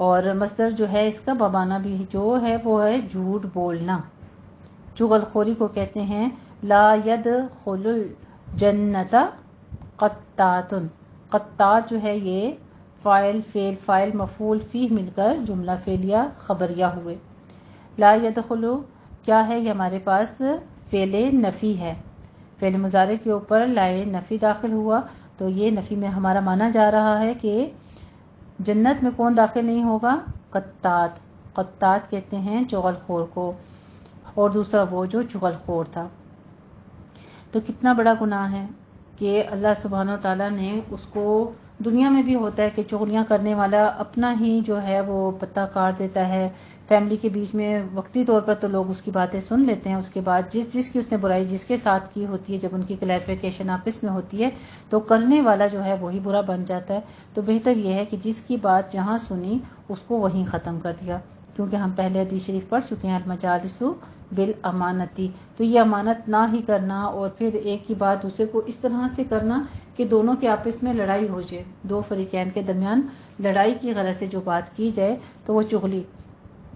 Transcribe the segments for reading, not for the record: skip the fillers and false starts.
اور مصدر جو ہے اس کا بمانا بھی جو ہے وہ ہے جھوٹ بولنا. چغل خوری کو کہتے ہیں لا يدخل الجنت قطات. قطات جو ہے یہ فاعل فعل فاعل مفعول فیہ مل کر جملہ فعلیہ خبریہ ہوئے. لا يدخل کیا ہے؟ یہ ہمارے پاس فعل نفی ہے. فعل مضارع کے اوپر لائے نفی داخل ہوا تو یہ نفی میں ہمارا مانا جا رہا ہے کہ جنت میں کون داخل نہیں ہوگا؟ قطات. قطات کہتے ہیں چغل خور کو، اور دوسرا وہ جو چغل خور تھا. تو کتنا بڑا گناہ ہے کہ اللہ سبحانہ و تعالیٰ نے اس کو، دنیا میں بھی ہوتا ہے کہ چغلیاں کرنے والا اپنا ہی جو ہے وہ پتہ کاٹ دیتا ہے. فیملی کے بیچ میں وقتی طور پر تو لوگ اس کی باتیں سن لیتے ہیں، اس کے بعد جس کی اس نے برائی جس کے ساتھ کی ہوتی ہے، جب ان کی کلیریفیکیشن آپس میں ہوتی ہے تو کرنے والا جو ہے وہی برا بن جاتا ہے. تو بہتر یہ ہے کہ جس کی بات جہاں سنی اس کو وہیں ختم کر دیا، کیونکہ ہم پہلے حدیث شریف پڑھ چکے ہیں المجالس بالامانتی. تو یہ امانت نہ ہی کرنا اور پھر ایک کی بات دوسرے کو اس طرح سے کرنا کہ دونوں کے آپس میں لڑائی ہو جائے، دو فریقین کے درمیان لڑائی کی غرض سے جو بات کی جائے تو وہ چغلی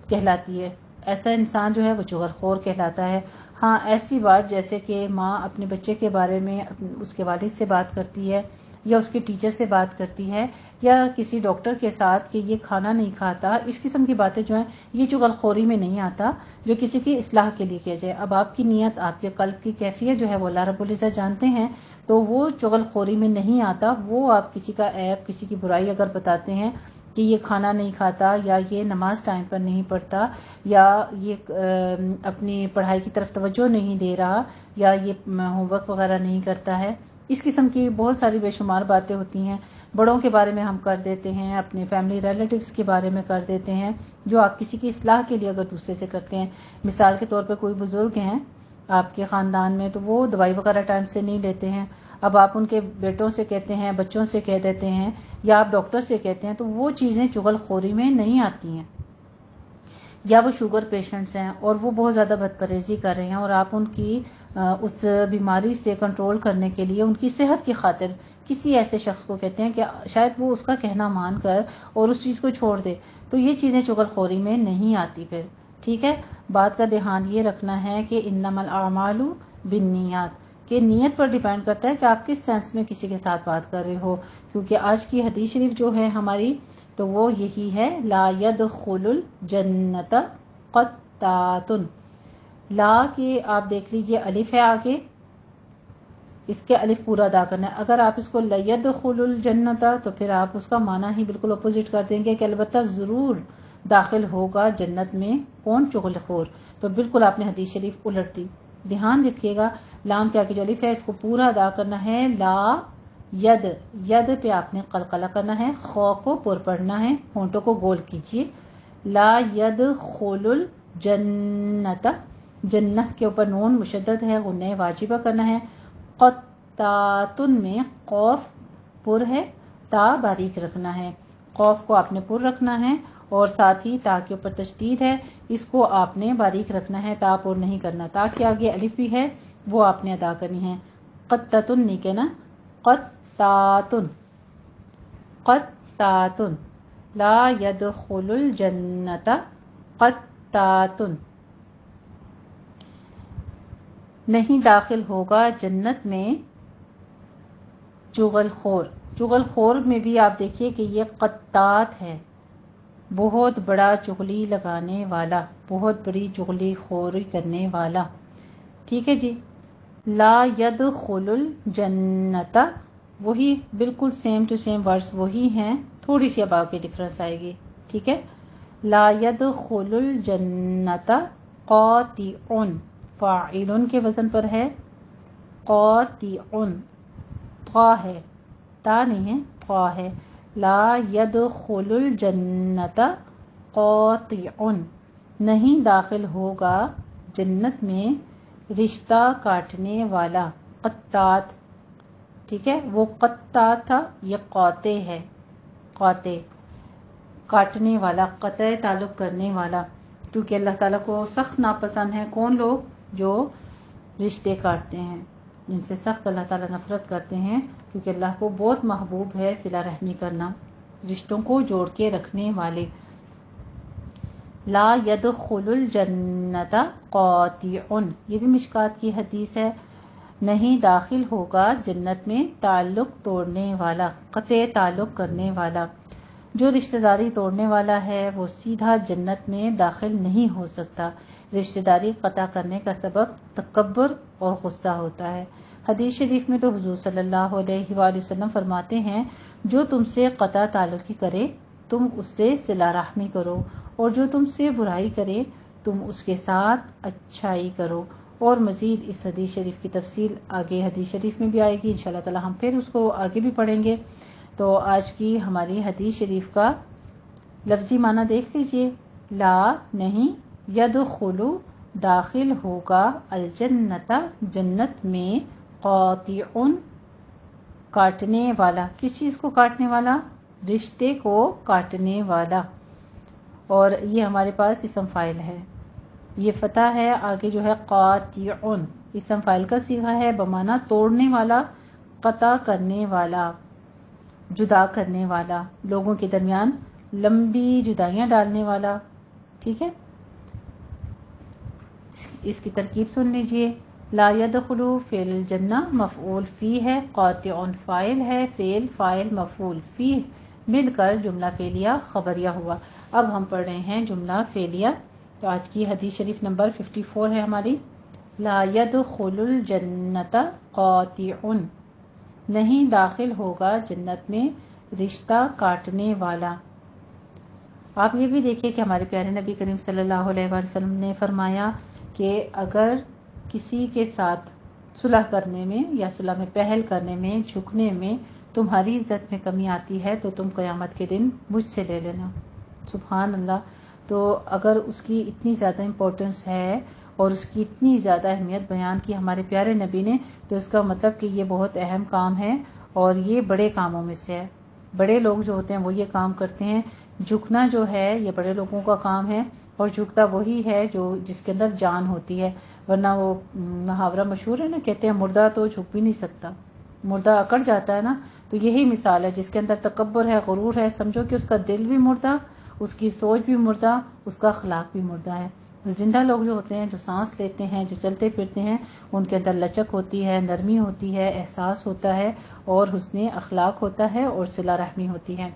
کہلاتی ہے. ایسا انسان جو ہے وہ چغل خور کہلاتا ہے. ہاں ایسی بات جیسے کہ ماں اپنے بچے کے بارے میں اس کے والد سے بات کرتی ہے یا اس کے ٹیچر سے بات کرتی ہے یا کسی ڈاکٹر کے ساتھ کہ یہ کھانا نہیں کھاتا، اس قسم کی باتیں جو ہیں یہ چغل خوری میں نہیں آتا، جو کسی کی اصلاح کے لیے کیا جائے. اب آپ کی نیت، آپ کے قلب کی کیفیت جو ہے وہ اللہ رب العزت جانتے ہیں، تو وہ چغل خوری میں نہیں آتا. وہ آپ کسی کا عیب، کسی کی برائی اگر بتاتے ہیں کہ یہ کھانا نہیں کھاتا یا یہ نماز ٹائم پر نہیں پڑھتا یا یہ اپنی پڑھائی کی طرف توجہ نہیں دے رہا یا یہ ہوم ورک وغیرہ نہیں کرتا ہے، اس قسم کی بہت ساری بے شمار باتیں ہوتی ہیں. بڑوں کے بارے میں ہم کر دیتے ہیں، اپنے فیملی ریلیٹیوز کے بارے میں کر دیتے ہیں، جو آپ کسی کی اصلاح کے لیے اگر دوسرے سے کرتے ہیں. مثال کے طور پہ کوئی بزرگ ہیں آپ کے خاندان میں تو وہ دوائی وغیرہ ٹائم سے نہیں لیتے ہیں، اب آپ ان کے بیٹوں سے کہتے ہیں، بچوں سے کہہ دیتے ہیں یا آپ ڈاکٹر سے کہتے ہیں، تو وہ چیزیں چغل خوری میں نہیں آتی ہیں. یا وہ شوگر پیشنٹس ہیں اور وہ بہت زیادہ بد پرہیزی کر رہے ہیں اور آپ ان کی اس بیماری سے کنٹرول کرنے کے لیے ان کی صحت کی خاطر کسی ایسے شخص کو کہتے ہیں کہ شاید وہ اس کا کہنا مان کر اور اس چیز کو چھوڑ دے، تو یہ چیزیں چغل خوری میں نہیں آتی. پھر ٹھیک ہے، بات کا دھیان یہ رکھنا ہے کہ انما الاعمال بالنیات، کہ نیت پر ڈیپینڈ کرتا ہے کہ آپ کس سینس میں کسی کے ساتھ بات کر رہے ہو. کیونکہ آج کی حدیث شریف جو ہے ہماری تو وہ یہی ہے لا يدخل الجنت قطات. لا کے آپ دیکھ لیجئے الف ہے آگے، اس کے الف پورا ادا کرنا ہے. اگر آپ اس کو لا يدخل الجنت تو پھر آپ اس کا معنی ہی بالکل اپوزٹ کر دیں گے کہ البتہ ضرور داخل ہوگا جنت میں کون؟ چغل خور. تو بالکل آپ نے حدیث شریف الٹ دی. دھیان رکھیے گا لام کے آگے جو الف ہے اس کو پورا ادا کرنا ہے. لا ید، ید پہ آپ نے قلقلہ کرنا ہے، خو کو پر پڑھنا ہے، ہونٹوں کو گول کیجیے. لا يدخل الجنت، جنت کے اوپر نون مشدد ہے، غنہ واجبہ کرنا ہے. قطاتن میں قوف پر ہے، تا باریک رکھنا ہے، قوف کو آپ نے پر رکھنا ہے اور ساتھ ہی تا کے اوپر تشدید ہے، اس کو آپ نے باریک رکھنا ہے، تا پر نہیں کرنا. تا کے آگے الف بھی ہے وہ آپ نے ادا کرنی ہے. قطاتن نہیں کہنا، قطاتن، قطاتن. لا يدخل الجنت قطاتن، نہیں داخل ہوگا جنت میں چغل خور. چغل خور میں بھی آپ دیکھیے کہ یہ قطات ہے، بہت بڑا چغلی لگانے والا، بہت بڑی چغلی خوری کرنے والا. ٹھیک ہے جی. لا يدخل الجنت، وہی بالکل سیم ٹو سیم ورڈز وہی ہیں، تھوڑی سی اب آگے ڈفرنس آئے گی. ٹھیک ہے. لا يدخل الجنت قاطع، فاعل کے وزن پر ہے، قاطع، طا ہے، تا نہیں ہے، طا ہے. لا يدخل الجنت قاطع، نہیں داخل ہوگا جنت میں رشتہ کاٹنے والا. قطات، ٹھیک ہے، وہ قطات تھا، یہ قاطع ہے، قاطع کاٹنے والا، قطع تعلق کرنے والا. کیونکہ اللہ تعالیٰ کو سخت ناپسند ہے کون لوگ؟ جو رشتے کاٹتے ہیں، جن سے سخت اللہ تعالیٰ نفرت کرتے ہیں، کیونکہ اللہ کو بہت محبوب ہے صلہ رحمی کرنا، رشتوں کو جوڑ کے رکھنے والے. لا يدخل الجنت قاطع، یہ بھی مشکات کی حدیث ہے، نہیں داخل ہوگا جنت میں تعلق توڑنے والا، قطع تعلق کرنے والا۔ جو رشتہ داری توڑنے والا ہے وہ سیدھا جنت میں داخل نہیں ہو سکتا۔ رشتہ داری قطع کرنے کا سبب تکبر اور غصہ ہوتا ہے۔ حدیث شریف میں تو حضور صلی اللہ علیہ وآلہ وسلم فرماتے ہیں، جو تم سے قطع تعلقی کرے تم اس سے صلہ رحمی کرو، اور جو تم سے برائی کرے تم اس کے ساتھ اچھائی کرو۔ اور مزید اس حدیث شریف کی تفصیل آگے حدیث شریف میں بھی آئے گی، انشاءاللہ تعالی ہم پھر اس کو آگے بھی پڑھیں گے۔ تو آج کی ہماری حدیث شریف کا لفظی معنی دیکھ لیجئے، لا نہیں، یدخل داخل ہوگا، الجنت جنت میں، قاطع کاٹنے والا، کس چیز کو کاٹنے والا؟ رشتے کو کاٹنے والا۔ اور یہ ہمارے پاس اسم فاعل ہے، یہ فتح ہے، آگے جو ہے قاطع اسم فاعل کا صیغہ ہے بمعنی توڑنے والا، قطع کرنے والا، جدا کرنے والا، لوگوں کے درمیان لمبی جدائیاں ڈالنے والا۔ ٹھیک ہے، اس کی ترکیب سن لیجئے، لا يدخل فعل الجنہ مفعول فی ہے، قاطع فاعل ہے، فعل فاعل مفعول فی مل کر جملہ فعلیہ خبریہ ہوا۔ اب ہم پڑھ رہے ہیں جملہ فعلیہ۔ تو آج کی حدیث شریف نمبر 54 ہے ہماری، لا يدخل الجنت قاطع، نہیں داخل ہوگا جنت میں رشتہ کاٹنے والا۔ آپ یہ بھی دیکھیں کہ ہمارے پیارے نبی کریم صلی اللہ علیہ وسلم نے فرمایا کہ اگر کسی کے ساتھ صلح کرنے میں یا صلح میں پہل کرنے میں، جھکنے میں تمہاری عزت میں کمی آتی ہے تو تم قیامت کے دن مجھ سے لے لینا۔ سبحان اللہ۔ تو اگر اس کی اتنی زیادہ امپورٹنس ہے اور اس کی اتنی زیادہ اہمیت بیان کی ہمارے پیارے نبی نے، تو اس کا مطلب کہ یہ بہت اہم کام ہے اور یہ بڑے کاموں میں سے ہے۔ بڑے لوگ جو ہوتے ہیں وہ یہ کام کرتے ہیں۔ جھکنا جو ہے یہ بڑے لوگوں کا کام ہے، اور جھکتا وہی ہے جو جس کے اندر جان ہوتی ہے، ورنہ وہ محاورہ مشہور ہے نا، کہتے ہیں مردہ تو جھک بھی نہیں سکتا، مردہ اکڑ جاتا ہے نا۔ تو یہی مثال ہے، جس کے اندر تکبر ہے، غرور ہے، سمجھو کہ اس کا دل بھی مردہ، اس کی سوچ بھی مردہ، اس کا اخلاق بھی مردہ ہے۔ زندہ لوگ جو ہوتے ہیں، جو سانس لیتے ہیں، جو چلتے پھرتے ہیں، ان کے اندر لچک ہوتی ہے، نرمی ہوتی ہے، احساس ہوتا ہے، اور حسن اخلاق ہوتا ہے، اور صلہ رحمی ہوتی ہے۔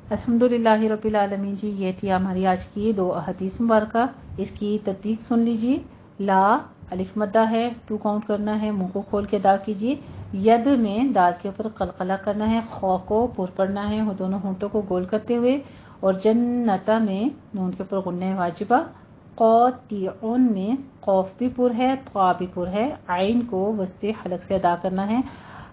الحمدللہ رب العالمین جی، یہ تھی ہماری آج کی 2 احادیث مبارکہ۔ اس کی تطبیق سن لیجیے، لا الف مدہ ہے، 2 کاؤنٹ کرنا ہے، منہ کو کھول کے ادا کیجیے، ید میں دال کے اوپر قلقلہ کرنا ہے، خو کو پر پڑھنا ہے، دونوں ہونٹوں کو گول کرتے ہوئے، اور جنتا میں نون کے اوپر غنہ واجبہ، قاطع میں قوف بھی پر ہے، طا بھی پر ہے، عین کو وسط حلق سے ادا کرنا ہے۔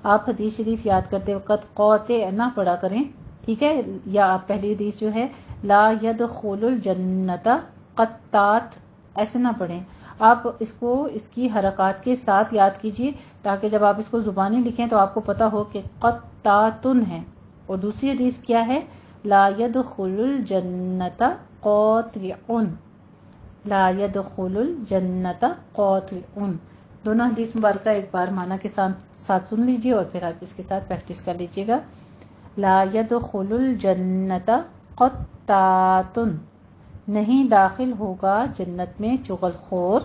آپ حدیث شریف یاد کرتے وقت قاطع نہ پڑھا کریں، ٹھیک ہے، یا آپ پہلی حدیث جو ہے لا يدخل الجنت قطات ایسے نہ پڑھیں، آپ اس کو اس کی حرکات کے ساتھ یاد کیجئے تاکہ جب آپ اس کو زبانی لکھیں تو آپ کو پتا ہو کہ قطاتن ہے۔ اور دوسری حدیث کیا ہے؟ لا يدخل الجنت قاطع، لا يدخل الجنت قاطع۔ دونوں حدیث مبارکہ ایک بار معنی کے ساتھ سن لیجئے اور پھر آپ اس کے ساتھ پریکٹس کر لیجئے گا۔ لا يدخل الجنت قطات، نہیں داخل ہوگا جنت میں چغل خور۔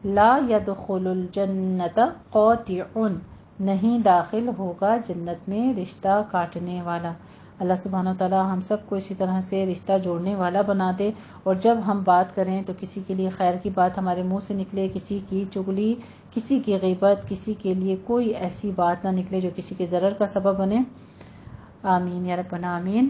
لا يدخل الجنت قاطع، نہیں داخل ہوگا جنت میں رشتہ کاٹنے والا۔ اللہ سبحانہ وتعالی ہم سب کو اسی طرح سے رشتہ جوڑنے والا بنا دے، اور جب ہم بات کریں تو کسی کے لیے خیر کی بات ہمارے منہ سے نکلے، کسی کی چغلی، کسی کی غیبت، کسی کے لیے کوئی ایسی بات نہ نکلے جو کسی کے ضرر کا سبب بنے۔ آمین یا رب العالمین۔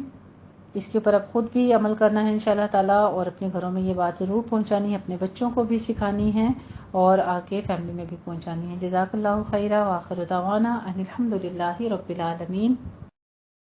اس کے اوپر اب خود بھی عمل کرنا ہے انشاءاللہ تعالی، اور اپنے گھروں میں یہ بات ضرور پہنچانی ہے، اپنے بچوں کو بھی سکھانی ہے، اور آگے فیملی میں بھی پہنچانی ہے۔ جزاک اللہ خیرہ، وآخر دعوانا ان الحمدللہ رب العالمین۔